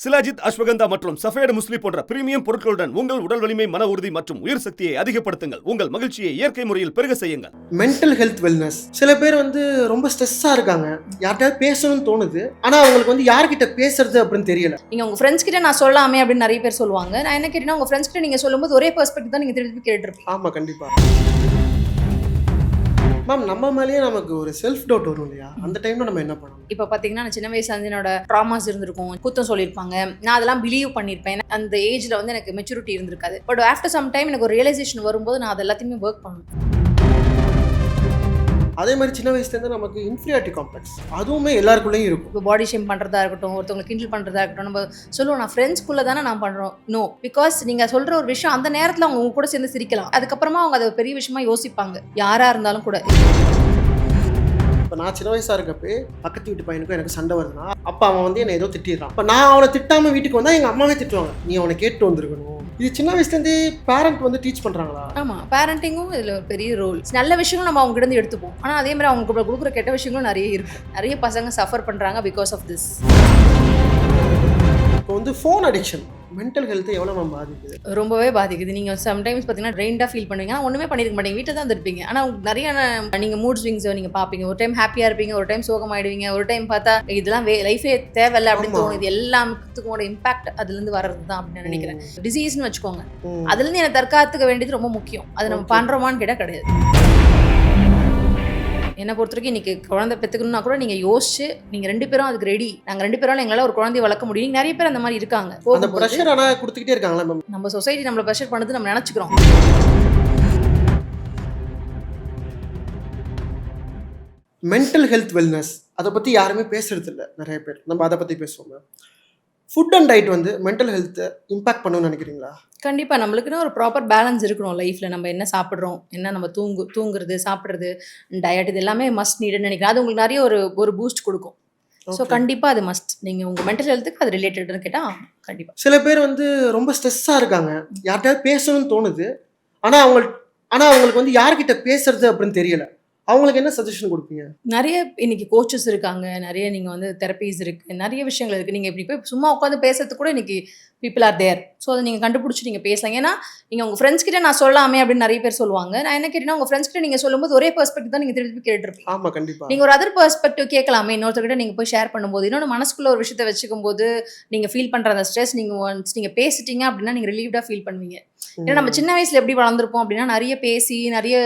சிலாஜித் அஸ்வகந்தா மற்றும் சஃபேடு முஸ்லி போன்ற பிரீமியம் பொருட்களுடன் உங்கள் உடல் வலிமை, மன உறுதி மற்றும் உயிர் சக்தியை அதிகப்படுத்துங்கள். உங்கள் மகிழ்ச்சியை இயற்கை முறையில் பெருக செய்யுங்கள். Mental health wellness. சில பேர் ரொம்ப ஸ்ட்ரெஸ்ஸா இருக்காங்க, யார்கிட்ட பேசணும்னு தோணுது, ஆனா அவங்களுக்கு யார்கிட்ட பேசுறது அப்படின்னு தெரியல. நீங்க உங்க ஃப்ரெண்ட்ஸ் கிட்ட நான் சொல்லலாமே அப்படின்னு நிறைய பேர் சொல்லுவாங்க. நான் என்ன கேட்டேன்னா, உங்க ஃப்ரெண்ட்ஸ் கிட்ட நீங்க சொல்லும்போது ஒரே பெர்ஸ்பெக்டிவ் தான் நீங்க திருப்பி கேட்டுருப்பீங்க. ஆமா, கண்டிப்பா. மேம், நம்ம மேலேயே நமக்கு ஒரு செல்ஃப் டவுட் வரும் இல்லையா? அந்த டைம்ல நம்ம என்ன பண்ணணும்? இப்போ பார்த்தீங்கன்னா, நான் சின்ன வயசுல வந்து என்னோட ட்ராமாஸ் இருந்திருக்கும், குத்தம் சொல்லியிருப்பாங்க, நான் அதெல்லாம் பிலீவ் பண்ணியிருப்பேன். அந்த ஏஜ்ல வந்து எனக்கு மெச்சூரிட்டி இருந்திருக்காது. பட் ஆஃப்டர் சம் டைம் எனக்கு ஒரு ரியலைசேஷன் வரும்போது நான் அது எல்லாத்தையுமே ஒர்க் பண்ணணும். அதே மாதிரி சின்ன வயசுலேருந்து நமக்கு இன்ஃபீரியாரிட்டி காம்ப்ளெக்ஸ் அதுவுமே எல்லாருக்குள்ளேயும் இருக்கும். இப்போ பாடி ஷேம் பண்ணுறதா இருக்கட்டும், ஒருத்தவங்களை கிண்டல் பண்ணுறதா இருக்கட்டும், நம்ம சொல்லுவோம் நான் ஃப்ரெண்ட்ஸ்குள்ளே தானே நான் பண்ணுறோம். நோ, பிகாஸ் நீங்கள் சொல்கிற ஒரு விஷயம் அந்த நேரத்தில் அவங்க கூட சேர்ந்து சிரிக்கலாம், அதுக்கப்புறமா அவங்க அதை பெரிய விஷயமா யோசிப்பாங்க, யாராக இருந்தாலும் கூட. இப்போ நான் சின்ன வயசாக இருக்கப்போ பக்கத்து வீட்டு பையனுக்கும் எனக்கு சண்டை வருதுன்னா, அப்போ அவன் என்னை ஏதோ திட்டிடுறான். இப்போ நான் அவனை திட்டாமல் வீட்டுக்கு வந்தால் எங்கள் அம்மாவே திட்டுவாங்க, நீ அவனை கேட்டு வந்திருக்கணும். இது சின்ன வயசுலேருந்தே பேரண்ட் டீச் பண்ணுறாங்களா? ஆமாம், பேரண்டிங்கும் இதில் ஒரு பெரிய ரோல். நல்ல விஷயங்களும் நம்ம அவங்க கிட்ட எடுத்துப்போம், ஆனால் அதே மாதிரி அவங்க கொடுக்குற கெட்ட விஷயங்களும் நிறைய இருக்கும். நிறைய பசங்க சஃபர் பண்ணுறாங்க பிகாஸ் ஆஃப் திஸ். இப்போ ஃபோன் அடிக்ஷன் மென்டல் ஹெல்த்தை எவ்வளோ நம்ம பாதிக்குது? ரொம்பவே பாதிக்குது. நீங்கள் சம்டைம்ஸ் பார்த்தீங்கன்னா ட்ரெயின்டாக ஃபீல் பண்ணுவீங்க, ஆனால் ஒன்றுமே பண்ணியிருக்க மாட்டீங்க, வீட்டில் தான் இருப்பீங்க. ஆனால் நிறைய நீங்கள் மூட் ஸ்விங்ஸை நீங்கள் பார்ப்பீங்க. ஒரு டைம் ஹாப்பியாக இருப்பீங்க, ஒரு டைம் சோகமாயிடுவீங்க, ஒரு டைம் பார்த்தா இதெல்லாம் லைஃபே தேவையில்லை அப்படின்னு தோணும். இது எல்லாத்துக்கும் இம்பாக்ட் அதுலேருந்து வர்றது தான் அப்படின்னு நினைக்கிறேன். டிசீஸ்னு வச்சுக்கோங்க, அதுலேருந்து என்னை தற்காத்துக்க வேண்டியது ரொம்ப முக்கியம். அது நம்ம பண்ணுறோமான்னு கேட்டால் கிடையாது. என்னை பொறுத்த வரைக்கும் இன்றைக்கி குழந்தை பெற்றுக்கணும்னா கூட நீங்கள் யோசிச்சு நீங்கள் 2 பேரும் அதுக்கு ரெடி, நாங்கள் 2 பேரும் எங்களால் ஒரு குழந்தைய வளர்க்க முடியும். நிறைய பேர் அந்த மாதிரி இருக்காங்க. அந்த ப்ரெஷர் ஆனால் கொடுத்துக்கிட்டே இருக்காங்களா மேம்? நம்ம சொசைட்டி நம்மளை ப்ரெஷர் பண்ணுறது நம்ம நினச்சிக்கிறோம். மென்டல் ஹெல்த் வெல்னஸ் அதை பற்றி யாருமே பேசுறது இல்லை நிறைய பேர். நம்ம அதை பற்றி பேசுவோம் ma'am. Food and diet mental ஹெல்த்தை இம்பாக்ட் பண்ணணும்னு நினைக்கிறீங்களா? கண்டிப்பாக. நம்மளுக்குன்னு ஒரு ப்ராப்பர் பேலன்ஸ் இருக்கணும் லைஃப்பில். நம்ம என்ன சாப்பிட்றோம், என்ன நம்ம தூங்குறது, சாப்பிட்றது, டயட், இது எல்லாமே மஸ்ட் நீடுன்னு நினைக்கிறேன். அது உங்களுக்கு நிறைய ஒரு பூஸ்ட் கொடுக்கும். ஸோ கண்டிப்பாக அது மஸ்ட். நீங்கள் உங்கள் மென்டல் ஹெல்த்துக்கு அது ரிலேட்டட்னு கேட்டால் கண்டிப்பாக. சில பேர் ரொம்ப ஸ்ட்ரெஸ்ஸாக இருக்காங்க, யார்கிட்ட பேசணும்னு தோணுது, ஆனால் அவங்களுக்கு யார்கிட்ட பேசுறது அப்படின்னு தெரியல. அவங்களுக்கு என்ன சஜஷன் கொடுப்பீங்க? நிறைய இன்னைக்கு கோச்சஸ் இருக்காங்க, நிறைய நீங்கள் வந்து தெரப்பீஸ் இருக்குது, நிறைய விஷயங்கள் இருக்குது. நீங்கள் இப்படி போய் சும்மா உட்காந்து பேசுறதுக்கு கூட இன்னைக்கு பீப்புள் ஆர் தேர். ஸோ அதை நீங்கள் கண்டுபிடிச்சி நீங்கள் பேசலாம். ஏன்னா நீங்கள் உங்கள் ஃப்ரெண்ட்ஸ் கிட்ட நான் சொல்லலாமே அப்படின்னு நிறைய பேர் சொல்லுவாங்க. நான் என்ன கேட்டேன்னா, உங்கள் ஃப்ரெண்ட்ஸ் கிட்ட நீங்கள் சொல்லும்போது ஒரே பெர்ஸ்பெக்டிவ் தான் நீங்கள் திருப்பி கேட்டுருப்பீங்க. ஆமாம், கண்டிப்பாக. நீங்கள் ஒரு அதர் பெர்ஸ்பெக்டிவ் கேட்கலாமே இன்னொருத்தர்கிட்ட நீங்கள் போய் ஷேர் பண்ணும்போது. இன்னொன்று மனசுக்குள்ள ஒரு விஷயத்தை வச்சுக்கும் போது நீங்கள் ஃபீல் பண்ணுற அந்த ஸ்ட்ரெஸ் நீங்கள் பேசிட்டீங்க அப்படின்னா நீங்கள் ரிலீவ்டாக ஃபீல் பண்ணுவீங்க. ஏன்னா நம்ம சின்ன வயசுல எப்படி வளர்ந்துருப்போம் அப்படின்னா, நிறைய பேசி நிறைய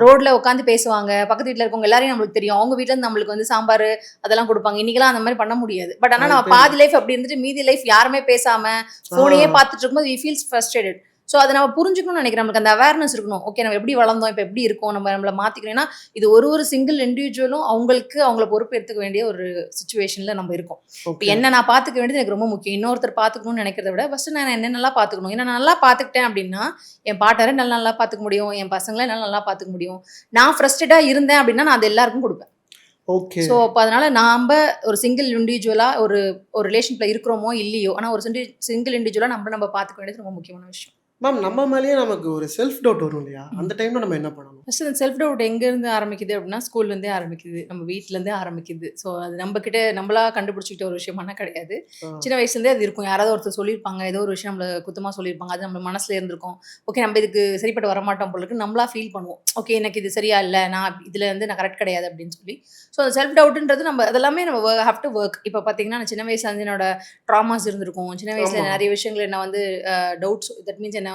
ரோட்ல உட்காந்து பேசுவாங்க, பக்கத்து வீட்டில் இருக்கவங்க எல்லாரையும் நம்மளுக்கு தெரியும், அவங்க வீட்டில் இருந்து நம்மளுக்கு வந்து சாம்பார் அதெல்லாம் கொடுப்பாங்க. இன்னைக்கெல்லாம் அந்த மாதிரி பண்ண முடியாது. பட் ஆனால் நம்ம பாதி லைஃப் அப்படி இருந்துட்டு மீதி லைஃப் யாருமே பேசாம ஃபோனையே பார்த்துட்டு இருக்கும்போது we feels frustrated. ஸோ அதை நம்ம புரிஞ்சுக்கணும்னு நினைக்கிறேன். நமக்கு அந்த அவேர்னஸ் இருக்கணும். ஓகே, நம்ம எப்படி வளர்ந்தோம், இப்போ எப்படி இருக்கோம், நம்மளை மாற்றிக்கணும்னா இது ஒரு சிங்கிள் இண்டிவிஜுவலும் அவங்கள பொறுப்பு எடுத்துக்க வேண்டிய ஒரு சுச்சுவேஷனில் நம்ம இருக்கோம். இப்போ என்ன நான் பார்த்துக்க வேண்டியது எனக்கு ரொம்ப முக்கியம். இன்னொருத்தர் பார்த்துக்கணும்னு நினைக்கிறத விட ஃபஸ்ட்டு நான் என்ன நல்லா பார்த்துக்கணும். ஏன்னா நான் நல்லா பார்த்துக்கிட்டேன் அப்படின்னா என் பார்ட்னரை நல்லா பார்த்துக்க முடியும், என் பசங்களை நல்லா பார்த்துக்க முடியும். நான் ஃப்ரஸ்ட்ரேட்டாக இருந்தேன் அப்படின்னா நான் அது எல்லாருக்கும் கொடுப்பேன். ஓகே. ஸோ அப்போ அதனால நாம் ஒரு சிங்கிள் இண்டிவிஜுவலாக ஒரு இருக்கிறோம்ல இருக்கிறோமோ இல்லையோ, ஆனால் ஒரு சிங்கிள் இண்டிவிஜுவலாக நம்ம பார்த்துக்க வேண்டியது ரொம்ப முக்கியமான விஷயம். மேம், நம்ம மேலேயே நமக்கு ஒரு செல்ஃப் டவுட் வரும் இல்லையா? அந்த டைம்ல நம்ம என்ன பண்ணணும்? ஃபஸ்ட்டு அந்த செல்ஃப் டவுட் எங்கேருந்து ஆரம்பிக்குது அப்படின்னா, ஸ்கூல்லேருந்தே ஆரம்பிக்குது, நம்ம வீட்டிலேருந்தே ஆரம்பிக்குது. ஸோ அது நம்மளா கண்டுபிடிச்சிக்கிட்ட ஒரு விஷயமான கிடையாது. சின்ன வயசுலேருந்தே அது இருக்கும். யாராவது ஒருத்தர் சொல்லியிருப்பாங்க, ஏதோ ஒரு விஷயம் நம்மளை குத்தமாக சொல்லியிருப்பாங்க, அது நம்ம மனசில் இருந்திருக்கும். ஓகே, நம்ம இதுக்கு சரிப்பட்டு வரமாட்டோம் போல இருக்கு, நம்மளா ஃபீல் பண்ணுவோம். ஓகே, எனக்கு இது சரியா இல்லை, நான் இதில் நான் கரெக்ட் கிடையாது அப்படின்னு சொல்லி. ஸோ அந்த செல்ஃப் டவுட்ன்றது அதெல்லாமே நம்ம ஹேவ் டு ஒர்க். இப்போ பார்த்தீங்கன்னா, நான் சின்ன வயசுல என்னோட ட்ராமாஸ் இருந்திருக்கும், சின்ன வயசில் நிறைய விஷயங்கள் என்ன டவுட்ஸ், தட் மீன்ஸ் என்ன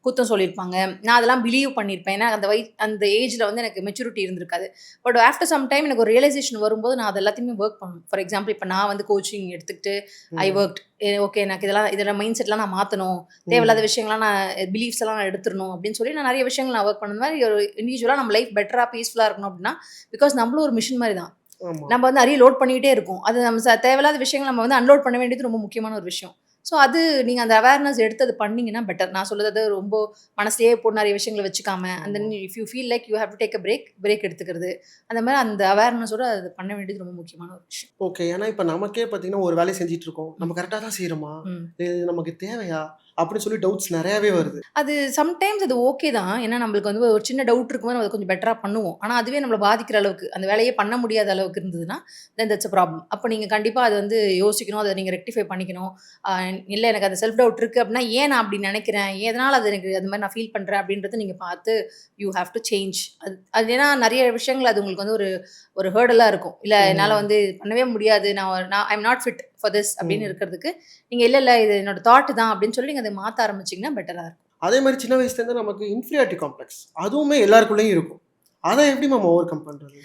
குத்தம் சொல்லியிருப்பாங்க, நான் அதெல்லாம் பிலீவ் பண்ணியிருப்பேன். ஏன்னா அந்த ஏஜ்ல எனக்கு மெச்சூரிட்டி இருந்திருக்காது. பட் ஆஃப்டர் சம் டைம் எனக்கு ஒரு ரியலைசேஷன் வரும்போது நான் அது எல்லாத்தையுமே ஒர்க் பண்ணணும். ஃபார் எக்ஸாம்பிள், இப்போ நான் கோச்சிங் எடுத்துக்கிட்டு ஐ ஒர்க். ஓகே, எனக்கு இதெல்லாம் மைண்ட் செட்லாம் நான் மாற்றணும், தேவையில்லாத விஷயங்கள்லாம் நான் பிலீஃப்ஸ் எல்லாம் நான் எடுத்துடணும் அப்படின்னு சொல்லி நான் நிறைய விஷயங்கள் நான் ஒர்க் பண்ண மாதிரி ஒரு இண்டிவிஜுவலாக நம்ம லைஃப் பெட்டராக பீஸ்ஃபுல்லாக இருக்கணும் அப்படின்னா, பிகாஸ் நம்மளும் ஒரு மிஷின் மாதிரி தான். நம்ம நிறைய லோட் பண்ணிக்கிட்டே இருக்கும். அது நம்ம தேவையில்லாத விஷயங்கள் நம்ம அன்லோட் பண்ண வேண்டியது ரொம்ப முக்கியமான ஒரு விஷயம். ஸோ அது நீங்கள் அந்த அவேர்னஸ் எடுத்து அது பண்ணீங்கன்னா பெட்டர். நான் சொல்றது ரொம்ப மனசுலேயே போட்டு நிறைய விஷயங்களை வச்சுக்காம அந்த if you feel like you have to take a break எடுத்துக்கிறது அந்த மாதிரி அந்த அவேர்னஸோட அது பண்ண வேண்டியது ரொம்ப முக்கியமான ஒரு விஷயம். ஓகே. ஏன்னா இப்போ நமக்கே பார்த்தீங்கன்னா ஒரு வேலையை செஞ்சுட்டு இருக்கோம், நம்ம கரெக்டாக தான் செய்கிறோமா, இது நமக்கு தேவையா அப்படின்னு சொல்லி டவுட்ஸ் நிறையாவே வருது. அது சம்டைம்ஸ் அது ஓகே தான். ஏன்னா நம்மளுக்கு வந்து ஒரு சின்ன டவுட் இருக்கும்போது நம்ம அதை கொஞ்சம் பெட்டரா பண்ணுவோம். ஆனா அதுவே நம்மள பாதிக்கிற அளவுக்கு, அந்த வேலையே பண்ண முடியாத அளவுக்கு இருந்ததுன்னா, தென் தட்ஸ் அ ப்ராப்ளம். அப்ப நீங்க கண்டிப்பா அத வந்து யோசிக்கணும். அத நீங்க ரெக்டிஃபை பண்ணிக்கணும். அ இல்ல எனக்கு அந்த செல்ஃப் டவுட் இருக்கு அப்படின்னா, ஏன் நான் அப்படி நினைக்கிறேன்? எதனால அது எனக்கு அது மாரி நான் ஃபீல் பண்றேன் அப்படின்றத நீங்க பார்த்து யூ ஹேவ் டு சேஞ்ச். அது அது ஏன்னா நெறைய விஷயங்கள் அது உங்களுக்கு வந்து ஒரு ஒரு ஹர்டலா இருக்கும். இல்ல என்னால வந்து பண்ணவே முடியாது. நான் I am not fit for this அப்படின்னு இருக்கிறதுக்கு, நீங்க இல்ல இது என்னோட தாட் தான் அப்படின்னு சொல்லி நீங்க அத மாத்த ஆரம்பிச்சீங்கன்னா பெட்டரா இருக்கும். அதே மாதிரி சின்ன வயசுலேருந்து நமக்கு இன்ஃபீரியாரிட்டி காம்ப்ளெக்ஸ் அதுவுமே எல்லாருக்குள்ளேயும் இருக்கும். அதை எப்படி நம்ம ஓவர் கம் பண்ணுறது?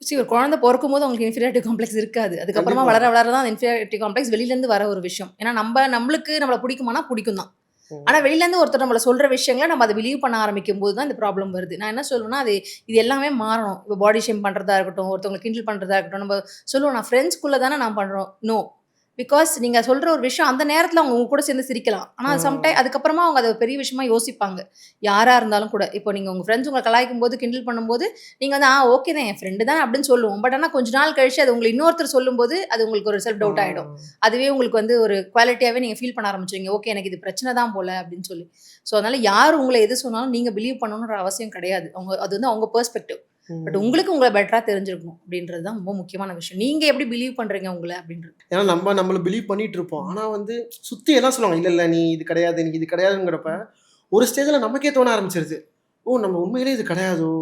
ஒரு குழந்தை பொறக்கும்போது அவங்களுக்கு இன்ஃபீரியாரிட்டி காம்ப்ளெக்ஸ் இருக்காது. அதுக்கப்புறமா கண்டிப்பா. வளர வளர தான் அந்த இன்ஃபீரியாரிட்டி காம்ப்ளெக்ஸ் வெளியிலேருந்து வர ஒரு விஷயம். ஏன்னா நம்மள பிடிக்குமானா பிடிக்கும் தான். ஆனா வெளியிலேருந்து ஒருத்தர் நம்மள சொல்ற விஷயங்கள நம்ம அத பிலீவ் பண்ண ஆரம்பிக்கும்போது தான் இந்த ப்ராப்ளம் வருது. நான் என்ன சொல்லுவேன்னா, இது எல்லாமே மாறணும். இப்போ பாடி ஷேம் பண்றதா இருக்கட்டும், ஒருத்தவங்கள கிண்டல் பண்றதா இருக்கட்டும், நம்ம சொல்லுவோம் நான் ஃப்ரெண்ட்ஸ்குள்ள தானே நான் பண்றோம். நோ. பிகாஸ் நீங்க சொல்ற ஒரு விஷயம் அந்த நேரத்துல அவங்க உங்க கூட சேர்ந்து சிரிக்கலாம். ஆனா அதுக்கப்புறமா அவங்க அத ஒரு பெரிய விஷயமா யோசிப்பாங்க. யாரா இருந்தாலும் கூட. இப்போ நீங்க உங்க ஃப்ரெண்ட்ஸ் உங்கள கலாய்க்கும்போது, கிண்டல் பண்ணும்போது, நீங்க வந்து ஓகே தான் என் ஃப்ரெண்டு தான் அப்படின்னு சொல்லுவோம். பட் ஆனா கொஞ்ச நாள் கழிச்சு அது உங்கள இன்னொருத்தர் சொல்லும்போது, அது உங்களுக்கு ஒரு செல்ஃப் டவுட் ஆயிடும். அதுவே உங்களுக்கு வந்து ஒரு குவாலிட்டியாவே நீங்க ஃபீல் பண்ண ஆரம்பிச்சுருவீங்க. ஓகே எனக்கு இது பிரச்சனை தான் போல அப்படின்னு சொல்லி. ஸோ அதனால யார் உங்கள எது சொன்னாலும் நீங்க பிலீவ் பண்ணணும்ன்ற அவசியம் கிடையாது. அது வந்து அவங்க பெர்ஸ்பெக்டிவ். பட் உங்களுக்கு உங்கள பெட்டரா தெரிஞ்சிருக்கணும் அப்படின்றது தான் ரொம்ப முக்கியமான விஷயம். நீங்க எப்படி பிலீவ் பண்றீங்க உங்கள அப்படின்றது. ஏன்னா நம்மள பிலீவ் பண்ணிட்டு இருப்போம். ஆனா வந்து சுத்தி எல்லாம் சொல்லுவாங்க, இல்ல இல்ல நீ இது கிடையாது, நீ இது கிடையாதுங்கிறப்ப ஒரு ஸ்டேஜ்ல நமக்கே தோண ஆரம்பிச்சிருது. ஓ நம்ம உண்மையிலேயே இது கிடையாதோ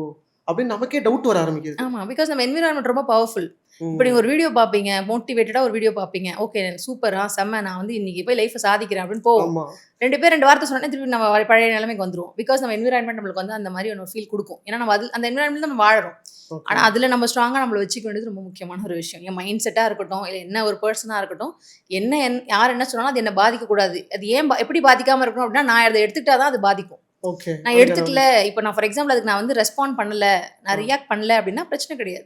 அப்படின்னு நமக்கே டவுட் வர ஆரம்பிக்குது. ஆமா. பிகாஸ் நம்ம என்விரான்மென்ட் ரொம்ப பவர்ஃபுல். இப்ப ம். நீங்க ஒரு வீடியோ பார்ப்பீங்க. மோட்டிவேட்டடா ஒரு வீடியோ பார்ப்பீங்க. ஓகே சூப்பர் செம்ம நான் வந்து இன்னைக்கு போய் லைஃப்ப சாதிக்கிறேன் அப்படின்னு போவோம். ஆமா. 2 பேர் 2 வார்த்தை சொன்னோனே திருப்பி நம்ம பழைய நிலைமைக்கு வந்துருவோம். பிகாஸ் நம்ம என்விரான்மென்ட் நம்மளுக்கு வந்து அந்த மாதிரி ஒரு ஃபீல் குடுக்கும். ஏன்னா நம்ம அந்த என்விரான்மென்ட்ல நம்ம வாழறோம். ஓகே. ஆனா அதுல நம்ம ஸ்ட்ராங்கா நம்மள வச்சுக்க வேண்டியது ரொம்ப முக்கியமான ஒரு விஷயம். என் மைண்ட் செட்டா இருக்கட்டும், இல்ல என்ன ஒரு பெர்சனா இருக்கட்டும், யார் என்ன சொன்னாலும் அது என்ன பாதிக்கக்கூடாது. அது எப்படி பாதிக்காம இருக்கணும் அப்படின்னா, நான் அத எடுத்துக்கிட்டா தான் அது பாதிக்கும். ஓகே. நான் எடுத்துக்கல, இப்ப நான் ஃபார் எக்ஸாம்பிள் அதுக்கு நான் வந்து ரெஸ்பாண்ட் பண்ணல, நான் ரியாக்ட் பண்ணல அப்படின்னா பிரச்சனை கிடையாது.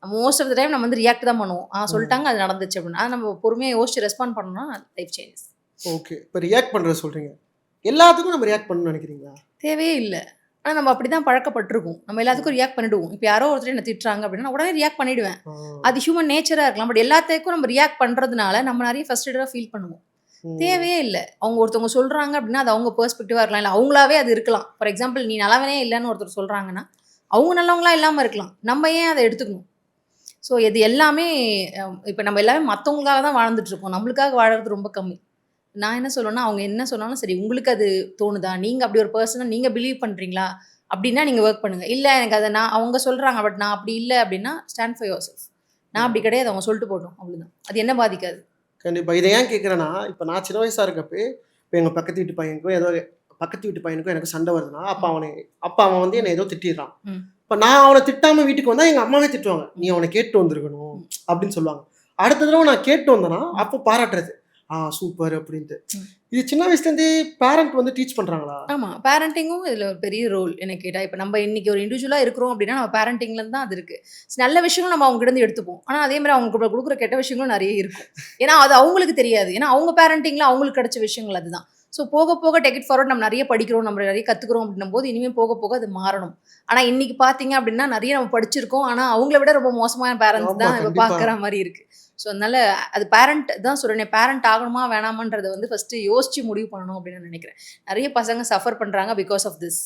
மோஸ்ட் ஆஃப் த டைம் நம்ம வந்து ரியாக்ட் தான் பண்ணுவோம். சொல்லிட்டாங்க அது நடந்துச்சு அப்படின்னா, அது நம்ம பொறுமையா யோசிச்சு ரெஸ்பாண்ட் பண்ணோம்னா லைஃப் சேஞ்சஸ். ஓகே. இப்ப ரியாக்ட் பண்றது சொல்றீங்க. எல்லாத்துக்கும் நம்ம ரியாக்ட் பண்ணணும்னு நினைக்கிறீங்களா? தேவையே இல்ல. ஆனா நம்ம அப்படிதான் பழக்கப்பட்டுருக்கோம். நம்ம எல்லாத்துக்கும் ரியாக்ட் பண்ணிடுவோம். இப்ப யாரோ ஒருத்தர் என்ன திட்டுறாங்க அப்படின்னா, நான் உடனே ரியாக்ட் பண்ணிடுவேன். ஆ. அது ஹியூமன் நேச்சரா இருக்கலாம். பட் எல்லாத்துக்கும் நம்ம ரியாக்ட் பண்றதுனால நம்ம நிறைய ஃப்ரஸ்ட்ரேட்டடா ஃபீல் பண்ணுவோம். தேவையே இல்ல. அவங்க ஒருத்தவங்க சொல்றாங்க அப்படின்னா, அது அவங்க பெர்ஸ்பெக்டிவா இருக்கலாம். இல்ல அவங்களாவே அது இருக்கலாம். ஃபார் எக்ஸாம்பிள் நீ நல்லவனே இல்லன்னு ஒருத்தர் சொல்றாங்கன்னா, அவங்க நல்லவங்களா இல்லாம இருக்கலாம். நம்ம ஏன் அத எடுத்துக்கணும்? ஸோ இது எல்லாமே இப்ப நம்ம எல்லாமே மத்தவங்களுக்காக தான் வாழ்ந்துட்டு இருக்கோம். நம்மளுக்காக வாழறது ரொம்ப கம்மி. நான் என்ன சொல்லுவேன்னா, அவங்க என்ன சொன்னாலும் சரி, உங்களுக்கு அது தோணுதா? நீங்க அப்படி ஒரு பெர்சனா நீங்க பிலீவ் பண்றீங்களா? அப்படின்னா நீங்க வொர்க் பண்ணுங்க. இல்ல எனக்கு அத அவங்க சொல்றாங்க. பட் நான் அப்படி இல்ல அப்படின்னா, ஸ்டாண்ட் ஃபார் யுவர் செல்ஃப். நான் அப்படி கிடையாது. அவங்க சொல்லிட்டு போட்டும். அவ்வளவுதான். அது என்ன பாதிக்காது. கண்டிப்பா. இத ஏன் கேட்கிறேன்னா, இப்ப நான் சின்ன வயசா இருக்கப்பயே, இப்ப எங்க பக்கத்து வீட்டு பையனுக்கும் பக்கத்து வீட்டு பையனுக்கும் எனக்கு சண்டை வருதுன்னா, அப்ப அவன் வந்து என்ன ஏதோ திட்டிடுறான். ம். இப்ப நான் அவன திட்டாம வீட்டுக்கு வந்தா எங்க அம்மாவே திட்டுவாங்க. நீ அவன கேட்டு வந்திருக்கணும் அப்படின்னு சொல்லுவாங்க. அடுத்த தடவ நான் கேட்டு வந்தேன்னா, அப்ப பாராட்டுறது. சூப்பர் அப்படின்ட்டு. இது சின்ன வயசுல இருந்தே பேரண்ட் வந்து டீச் பண்றாங்களா? ஆமா. பேரண்டிங்கும் இதுல ஒரு பெரிய ரோல் என்ன கேட்டா. இப்ப நம்ம இன்னைக்கு ஒரு இண்டிவிஜுவலா இருக்கிறோம் அப்படின்னா, நம்ம பேரண்டிங்ல இருந்து தான் அது இருக்கு. நல்ல விஷயங்களும் நம்ம அவங்க கிட்ட இருந்து எடுத்துப்போம். ஆனா அதே மாரி அவங்க குடுக்குற கெட்ட விஷயங்களும் நெறைய இருக்கும். ஏன்னா அது அவங்களுக்கு தெரியாது. ஏன்னா அவங்க பேரண்டிங்ல அவங்களுக்கு கிடைச்ச விஷயங்கள் அதுதான். ஸோ போக போக டேக் இட் ஃபார்வர்ட் நம்ம நெறைய படிக்கிறோம், நம்ம நெறைய கத்துக்கிறோம் அப்படின்னும்போது, இனிமே போக போக அது மாறணும். ஆனா இன்னைக்கு பார்த்தீங்க அப்படின்னா, நெறைய நம்ம படிச்சிருக்கோம். ஆனா அவங்கள விட ரொம்ப மோசமான பேரண்ட்ஸ் ஆமா, தான் இப்ப கண்டிப்பா. பார்க்குற மாரி இருக்கு. ஸோ அதனால அது பேரண்ட் தான் சொல்றேனே, பேரண்ட் ஆகணுமா வேணாமான்றத வந்து ஃபர்ஸ்ட்டு யோசிச்சு முடிவு பண்ணணும் அப்படின்னு நான் நினைக்கிறேன். நெறைய பசங்க சஃபர் பண்றாங்க பிகாஸ் ஆஃப் திஸ்.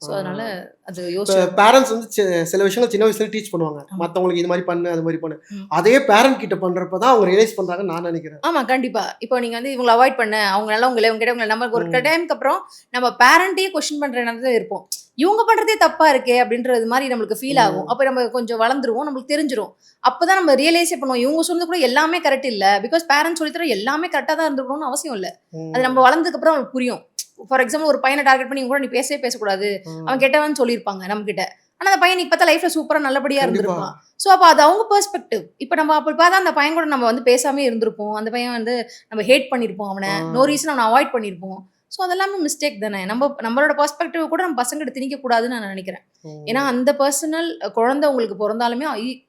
ஸோ அதனால அது இப்ப யோசிச்சு பேரண்ட்ஸ் வந்து சில விஷயங்கள் சின்ன வயசுல டீச் பண்ணுவாங்க. மத்தவங்களுக்கு இது மாரி பண்ணு, அது மாரி பண்ணு. ம். அதே பேரண்ட் கிட்ட பண்றப்ப தான் அவங்க ரியலைஸ் பண்றாங்கன்னு நான் நினைக்கிறேன். ஆமா, கண்டிப்பா. இப்போ நீங்க வந்து இவங்கள அவாய்ட் பண்ணு. அவங்க நல்லவங்க இவங்க கெட்டவங்க நமக்கு ஒரு டைம்க்கு அப்புறம் நம்ம பேரண்ட்டையே கொஸ்டின் பண்ற இடத்துல இருப்போம். இவங்க பண்றதே தப்பா இருக்கே அப்படின்றது மாரி நம்மளுக்கு ஃபீல் ஆகும். அப்ப நம்ம கொஞ்சம் வளர்ந்துருவோம். நம்மளுக்கு தெரிஞ்சிரும். அப்பதான் நம்ம ரியலைஸே பண்ணுவோம். இவங்க சொன்னது கூட எல்லாமே கரெக்ட் இல்ல. பிகாஸ் பேரண்ட்ஸ் சொல்லி தர எல்லாமே கரெக்ட்டா தான் இருந்துக்கணும்னு அவசியம் இல்ல. அது நம்ம வளர்ந்ததுக்கு அப்புறம் அவங்களுக்கு புரியும். ஃபார் எக்ஸாம்பிள் ஒரு பையன டார்கெட் பண்ணி இவங்க கூட நீ பேசவே பேசக்கூடாது. அவன் கெட்டவன்னு சொல்லியிருப்பாங்க நம்மகிட்ட. ஆனா அந்த பையன் இப்ப தான் லைஃப்ல சூப்பரா நல்லபடியா கண்டிப்பா. இருந்திருப்பான். சோ அப்ப அது அவங்க பெர்ஸ்பெக்டிவ். இப்ப நம்ம அப்படி பார்த்தா அந்த பையன் கூட நம்ம வந்து பேசாமயே இருந்திருப்போம். அந்த பையன் வந்து நம்ம ஹேட் பண்ணியிருப்போம் அவன. நோ ரீசன் அவன அவாய்ட் பண்ணியிருப்போம். சோ அதெல்லாமே மிஸ்டேக் தானே. நம்மளோட பெர்ஸ்பெக்டிவ் கூட நம்ம பசங்ககிட்ட திணிக்க கூடாதுன்னு நான் நினைக்கிறேன். ஏன்னா அந்த பர்சனல் குழந்தை உங்களுக்கு பொறந்தாலுமே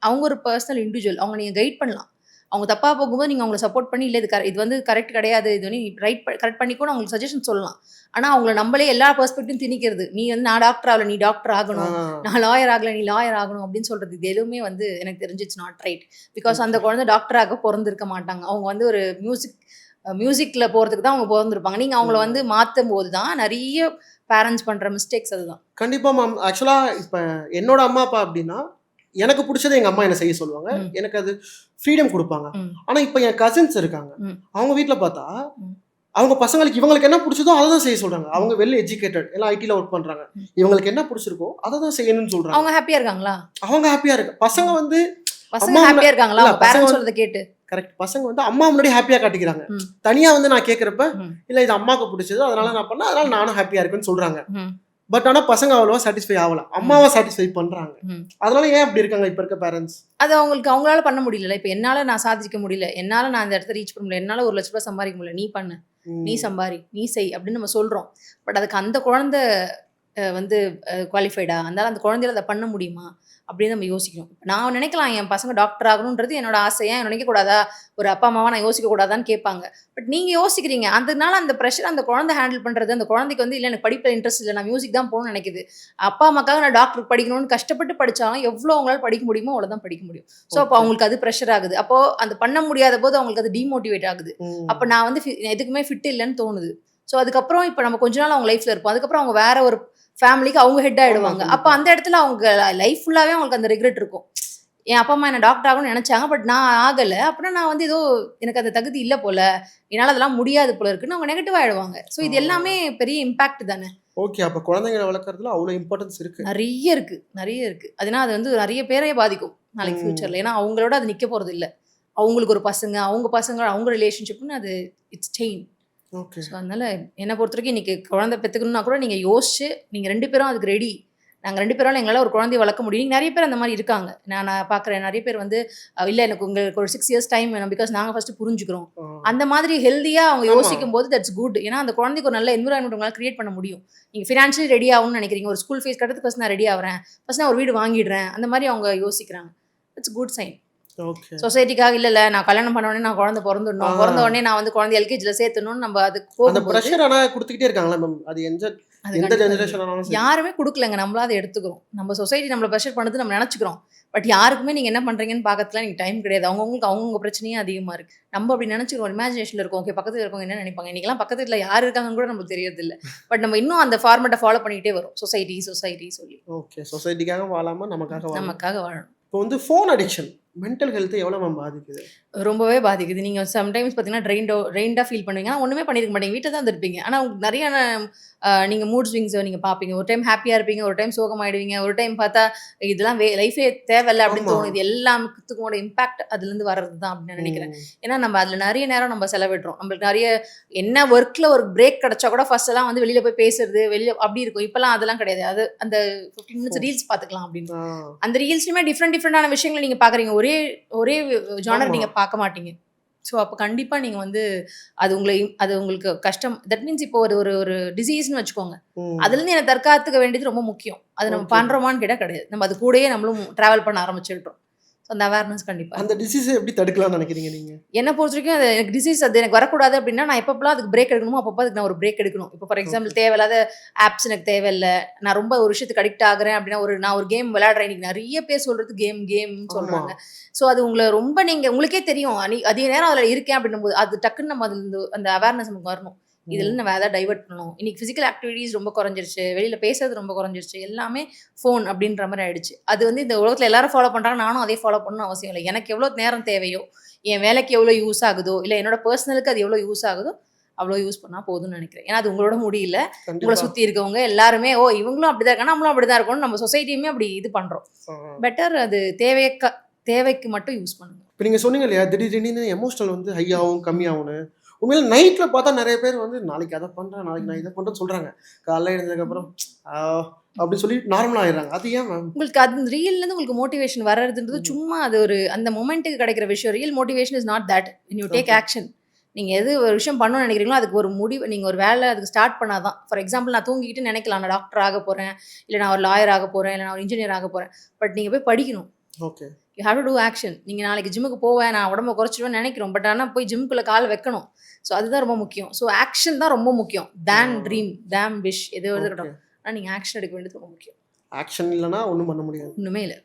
அவங்க ஒரு பர்சனல் இண்டிவிஜுவல். அவங்க நீங்க கைட் பண்ணலாம். அவங்க தப்பாக போகும்போது நீங்கள் அவங்களை சப்போர்ட் பண்ணி இல்லை இது வந்து கரெக்ட் கிடையாது, இது வந்து கரெக்ட் பண்ணி கூட அவங்களுக்கு சஜஷன் சொல்லலாம். ஆனால் அவங்கள நம்மளே எல்லா பெர்ஸ்பெக்டிவும் திணிக்கிறது, நீ வந்து நான் டாக்டர் ஆகல நீ டாக்டர் ஆகணும், நான் லாயர் ஆகல நீ லாயர் ஆகணும் அப்படின்னு சொல்கிறது, இது எதுவுமே வந்து எனக்கு தெரிஞ்சு இட்ஸ் நாட் ரைட். பிகாஸ் அந்த குழந்தை டாக்டராக பிறந்திருக்க மாட்டாங்க. அவங்க வந்து ஒரு மியூசிக்கில் போகிறதுக்கு தான் அவங்க பிறந்திருப்பாங்க. நீங்கள் அவங்கள வந்து மாற்றும் போது தான் நிறைய பேரண்ட்ஸ் பண்ணுற மிஸ்டேக்ஸ் அதுதான். கண்டிப்பாக மேம். ஆக்சுவலாக இப்போ என்னோட அம்மா அப்பா அப்படின்னா எனக்கு பிடிச்சதை எங்கள் அம்மா என்ன செய்ய சொல்லுவாங்க, எனக்கு அது ஃப்ரீடம் கொடுப்பாங்க. ஆனால் இப்போ என் கசின்ஸ் இருக்காங்க, அவங்க வீட்டில் பார்த்தா அவங்க பசங்களுக்கு இவங்களுக்கு என்ன பிடிச்சதோ அதை தான் செய்ய சொல்கிறாங்க. அவங்க வெல் எஜுகேட்டட், எல்லாம் ஐடியில் ஒர்க் பண்ணுறாங்க, இவங்களுக்கு என்ன பிடிச்சிருக்கோ அதை தான் செய்யணும்னு சொல்கிறாங்க. அவங்க ஹாப்பியாக இருக்காங்களா? அவங்க ஹாப்பியாக இருக்கு. பசங்க வந்து பசங்க ஹாப்பியாக இருக்காங்களா? பேரண்ட்ஸ் சொல்றதை கேட்டு கரெக்ட். பசங்க வந்து அம்மா முன்னாடி ஹாப்பியாக காட்டிக்கிறாங்க. தனியாக வந்து நான் கேட்குறப்ப இல்லை இது அம்மாவுக்கு பிடிச்சது அதனால நான் பண்ணேன், அதனால நானும் ஹாப்பியாக இருக்குன்னு சொல்கிறாங்க. பட் ஆனால் பசங்க அவ்வளோவா சாட்டிஸ்ஃபை ஆகல, அம்மாவை சாட்டிஸ்ஃபை பண்ணுறாங்க. அதனால ஏன் அப்படி இருக்காங்க இப்போ இருக்க பேரண்ட்ஸ்? அது அவங்களால பண்ண முடியல. இப்போ என்னால் நான் சாதிக்க முடியல, என்னால் நான் இந்த இடத்த ரீச் பண்ண முடியல, என்னால் 1 லட்ச ரூபாய் சம்பாதிக்க முடியல, நீ பண்ணு, நீ சம்பாரி, நீ செய் அப்படின்னு நம்ம சொல்கிறோம். பட் அதுக்கு அந்த குழந்தை வந்து குவாலிஃபைடா, அதனால அந்த குழந்தையில அதை பண்ண முடியுமா அப்படின்னு நம்ம யோசிக்கணும். நான் நினைக்கலாம் என் பசங்க டாக்டர் ஆகணுன்றது என்னோட ஆசையா, நினைக்கக்கூடாதா, ஒரு அப்பா அம்மாவா நான் யோசிக்கக்கூடாதான்னு கேட்பாங்க. பட் நீங்கள் யோசிக்கிறீங்க, அதனால அந்த ப்ரெஷர் அந்த குழந்தை ஹேண்டில் பண்ணுறது, அந்த குழந்தைக்கு வந்து இல்லை எனக்கு படிப்பில் இன்ட்ரெஸ்ட் இல்லை, நான் மியூசிக் தான் போகணும்னு நினைக்குது. அப்பா அம்மாக்காக நான் டாக்டர் படிக்கணும்னு கஷ்டப்பட்டு படித்தாலும் எவ்வளோ அவங்களால படிக்க முடியுமோ அவ்வளோதான் படிக்க முடியும். ஸோ அப்போ அவங்களுக்கு அது ப்ரெஷர் ஆகுது. அப்போது அந்த பண்ண முடியாத போது அவங்களுக்கு அது டிமோட்டிவேட் ஆகுது. அப்போ நான் வந்து எதுக்குமே ஃபிட் இல்லைன்னு தோணுது. ஸோ அதுக்கப்புறம் இப்போ நம்ம கொஞ்ச நாள் அவங்க லைஃப்பில் இருப்போம், அதுக்கப்புறம் அவங்க வேற ஒரு ஃபேமிலிக்கு அவங்க ஹெட் ஆகிடுவாங்க. அப்போ அந்த இடத்துல அவங்க லைஃப் ஃபுல்லாகவே அவங்களுக்கு அந்த ரிக்ரெட் இருக்கும். என் அப்பா அம்மா என்ன டாக்டர் ஆகணும்னு நினச்சாங்க, பட் நான் ஆகலை, அப்படின்னா நான் வந்து ஏதோ எனக்கு அந்த தகுதி இல்லை போல, என்னால் அதெல்லாம் முடியாது போல இருக்குன்னு அவங்க நெகட்டிவ் ஆகிடுவாங்க. ஸோ இது எல்லாமே பெரிய இம்பாக்ட் தானே. ஓகே, அப்போ குழந்தைங்களை வளர்க்குறதுல அவ்வளோ இம்பார்ட்டன்ஸ் இருக்குது. நிறைய இருக்குது. அதனால் அது வந்து நிறைய பேரையே பாதிக்கும் நாளைக்கு ஃப்யூச்சரில். ஏன்னா அவங்களோட அது நிற்க போகிறது இல்லை. அவங்களுக்கு ஒரு பசங்க, அவங்க ரிலேஷன்ஷிப்னு அது இட்ஸ் செயின். ஓகே. ஸோ அதனால் என்னை பொறுத்த வரைக்கும் இன்றைக்கி குழந்தை பெற்றுக்கணுன்னா கூட நீங்கள் யோசிச்சு நீங்கள் 2 பேரும் அதுக்கு ரெடி. நாங்கள் 2 பேரால் எங்களால் ஒரு குழந்தைய வளர்க்க முடியும். நிறைய பேர் அந்த மாதிரி இருக்காங்க. நான் பார்க்குறேன் நிறைய பேர் வந்து இல்லை எனக்கு உங்களுக்கு ஒரு 6 இயர்ஸ் டைம் வேணும், பிகாஸ் நாங்கள் ஃபஸ்ட்டு புரிஞ்சுக்கிறோம். அந்த மாதிரி ஹெல்த்தியாக அவங்க யோசிக்கும் போது தட்ஸ் குட். ஏன்னா அந்த குழந்தைக்கு ஒரு நல்ல என்விரான்மெண்ட் உங்களால் கிரியேட் பண்ண முடியும். நீங்கள் ஃபினான்ஷியலி ரெடி ஆகும்னு நினைக்கிறீங்க, ஒரு ஸ்கூல் ஃபீஸ் கட்டுறதுக்கு ஃபஸ்ட் நான் ரெடி ஆகிறேன், ஃபஸ்ட் நான் ஒரு வீடு வாங்கிடுறேன், அந்த மாதிரி அவங்க யோசிக்கிறாங்க. It's good sign. சொசைட்டிக்காக இல்லை நான் கல்யாணம் பண்ண உடனே நான் குழந்தை பிறந்துடணும், பிறந்த உடனே நான் வந்து குழந்தை எல்கேஜியில் சேர்த்துணும்னு நம்ம அதுக்கு அந்த ப்ரெஷர் ஆனால் கொடுத்துக்கிட்டே இருக்காங்களா மேம்? அது எந்த ஜெனரேஷன் ஆனாலும் யாருமே கொடுக்கலங்க, நம்மளா அதை எடுத்துக்கிறோம். நம்ம சொசைட்டி நம்மளை ப்ரெஷர் பண்ணுறது நம்ம நினச்சிக்கிறோம். பட் யாருக்குமே நீங்கள் என்ன பண்ணுறீங்கன்னு பார்க்கறதுலாம் நீங்கள் டைம் கிடையாது. அவங்கவுங்க பிரச்சனையும் அதிகமாக இருக்குது. நம்ம அப்படி நினச்சிக்கிறோம், இமேஜினேஷனில் இருக்கோம். ஓகே பக்கத்தில் இருக்கவங்க என்ன நினைப்பாங்க, இன்றைக்கெல்லாம் பக்கத்தில் யார் இருக்காங்கன்னு கூட நம்மளுக்கு தெரியறதில்லை. பட் நம்ம இன்னும் அந்த ஃபார்மேட்டை ஃபாலோ பண்ணிக்கிட்டே வரும், சொசைட்டி சொல்லி. ஓகே, சொசைட்டிக்காக வாழாமல் நமக்காக வாழணும். இப்போ வந்து ஃபோன் அடிக்ஷன் மென்டல் ஹெல்த்தை எவ்வளோ மேம் பாதிக்குது? ரொம்பவே பாதிக்குது. நீங்கள் சம்டைம்ஸ் பார்த்தீங்கன்னா ரெயின்டாக ஃபீல் பண்ணுவீங்க, ஆனால் ஒன்றுமே பண்ணியிருக்க மாட்டீங்க, வீட்டில் தான் இருப்பீங்க. ஆனால் உங்களுக்கு நிறைய நீங்கள் மூட் ஸ்விங்ஸை நீங்கள் பார்ப்பீங்க. ஒரு டைம் ஹாப்பியாக இருப்பீங்க, ஒரு டைம் சோகமாயிடுவீங்க, ஒரு டைம் பார்த்தா இதெல்லாம் லைஃபே தேவையில்லை அப்படின்னு தோணும். இது எல்லாத்துக்குமோட இம்பாக்ட் அதுலேருந்து வர்றது தான் அப்படின்னு நான் நினைக்கிறேன். ஏன்னா நம்ம அதில் நிறைய நேரம் நம்ம செலவிடுறோம். நம்மளுக்கு நிறைய என்ன ஒர்க்கில் ஒரு பிரேக் கிடச்சா கூட ஃபர்ஸ்ட் எல்லாம் வந்து வெளியில் போய் பேசுறது அப்படி இருக்கும். இப்போலாம் அதெல்லாம் கிடையாது. அது அந்த 15 மினிட்ஸ் ரீல்ஸ் பார்த்துக்கலாம் அப்படின்னு. அந்த ரீல்ஸ்லையுமே டிஃப்ரெண்டான விஷயங்களை நீங்கள் பார்க்குறீங்க. ஒரே ஜானர் நீங்கள் பார்க்க மாட்டீங்க. ஸோ அப்போ கண்டிப்பாக நீங்கள் வந்து அது உங்களுக்கு கஷ்டம். தட் மீன்ஸ் இப்போ ஒரு டிசீஸ்னு வச்சுக்கோங்க, அதுலேருந்து என்னை தற்காத்துக்க வேண்டியது ரொம்ப முக்கியம். அது நம்ம பண்ணுறோமான்னு கேட்டால் கிடையாது. நம்ம அது கூடயே நம்மளும் ட்ராவல் பண்ண ஆரம்பிச்சுட்டோம். ஸோ அந்த அவேர்னஸ் கண்டிப்பாக. அந்த டிசீஸை எப்படி தடுக்கலாம்னு நினைக்கிறீங்க நீங்கள்? என்னை பொறுத்த வரைக்கும் அது எனக்கு டிசீஸ் அது எனக்கு வரக்கூடாது அப்படின்னா நான் எப்பப்பெல்லாம் அதுக்கு பிரேக் எடுக்கணுமோ அப்பப்போ அதுக்கு நான் ஒரு பிரேக் எடுக்கணும். இப்போ ஃபார் எக்ஸாம்பிள் தேவையில்லாத ஆப்ஸ் எனக்கு தேவையில்லை. நான் ரொம்ப ஒரு விஷயத்துக்கு அடிக்ட் ஆகிறேன் அப்படின்னா நான் ஒரு கேம் விளையாடுறேன். இன்னைக்கு நிறைய பேர் சொல்கிறது கேம்னு சொல்கிறாங்க. ஸோ அது உங்களை ரொம்ப உங்களுக்கே தெரியும் அதிக நேரம் அதில் இருக்கேன் அப்படின்னும் போது அது டக்குன்னு நம்ம அதில் அந்த அவேர்னஸ் நமக்கு வரணும். இதில் நம்ம எதாவது டைவர்ட் பண்ணணும். இன்னைக்கு ஃபிசிக்கல் ஆக்டிவிட்டீஸ் ரொம்ப குறைஞ்சிருச்சு, வெளியில் பேசுறது ரொம்ப குறைஞ்சிருச்சு, எல்லாமே ஃபோன் அப்படின்ற மாதிரி ஆயிடுச்சு. அது வந்து இந்த உலகத்தில் எல்லாரும் ஃபாலோ பண்ணுறாங்க, நானும் அதே ஃபாலோ பண்ணணும் அவசியம் இல்லை. எனக்கு எவ்வளோ நேரம் தேவையோ, என் வேலைக்கு எவ்வளோ யூஸ் ஆகுதோ, இல்லை என்னோட பர்சனலுக்கு அது எவ்வளோ யூஸ் ஆகுதோ அவ்வளோ யூஸ் பண்ணால் போதும்னு நினைக்கிறேன். ஏன்னா அது உங்களோட முடியல, உங்களை சுற்றி இருக்கவங்க எல்லாருமே இவங்களும் அப்படி தான் இருக்காங்க, நம்மளும் அப்படி தான் இருக்கணும், நம்ம சொசைட்டியுமே அப்படி இது பண்ணுறோம். பெட்டர் அது தேவைக்கு மட்டும் யூஸ் பண்ணுங்க. இப்போ நீங்கள் சொன்னீங்க இல்லையா, திடீர்னு எமோஷனல் வந்து ஹையாகவும் கம்மியாகும்னு. உண்மையில நைட்டில் பார்த்தா நிறைய பேர் வந்து நாளைக்கு அதை பண்ணுறேன், நாளைக்கு நான் இதை பண்ணுறேன்னு சொல்கிறாங்க. காலைல எழுந்ததுக்கப்புறம் அப்படின்னு சொல்லி நார்மலாக ஆயிடுறாங்க. அது ஏன் மேம்? உங்களுக்கு அது ரீல்லேருந்து உங்களுக்கு மோட்டிவேஷன் வர்றதுன்றது சும்மா அது ஒரு அந்த மொமெண்ட்டுக்கு கிடைக்கிற விஷயம். Real motivation is not that. You take action. நீங்கள் எது ஒரு விஷயம் பண்ணணும்னு நினைக்கிறீங்களோ அதுக்கு ஒரு முடிவு, நீங்கள் ஒரு வேலை அதுக்கு ஸ்டார்ட் பண்ணால் தான். ஃபார் எக்ஸாம்பிள் நான் தூங்கிக்கிட்டு நினைக்கலாம் நான் டாக்டர் ஆக போகிறேன், இல்லை நான் ஒரு லாயர் ஆக போகிறேன், இல்லை நான் ஒரு இன்ஜினியர் ஆக போகிறேன். பட் நீங்கள் போய் படிக்கணும். Okay. You have to do action. நீங்கள் நாளைக்கு ஜிம்முக்கு போவேன், நான் உடம்ப குறைச்சிடுவேன்னு நினைக்கிறோம். பட் ஆனால் போய் ஜிம்முக்குள்ளே கால் வைக்கணும். ஸோ அதுதான் ரொம்ப முக்கியம். ஸோ ஆக்ஷன் தான் ரொம்ப முக்கியம். தேன் ட்ரீம், தேம் விஷ் எது இருக்கட்டும். ஆனால் நீங்கள் ஆக்ஷன் எடுக்க வேண்டியது ரொம்ப முக்கியம். ஆக்ஷன் இல்லைன்னா ஒன்றும் பண்ண முடியாது. ஒன்றுமே இல்லை.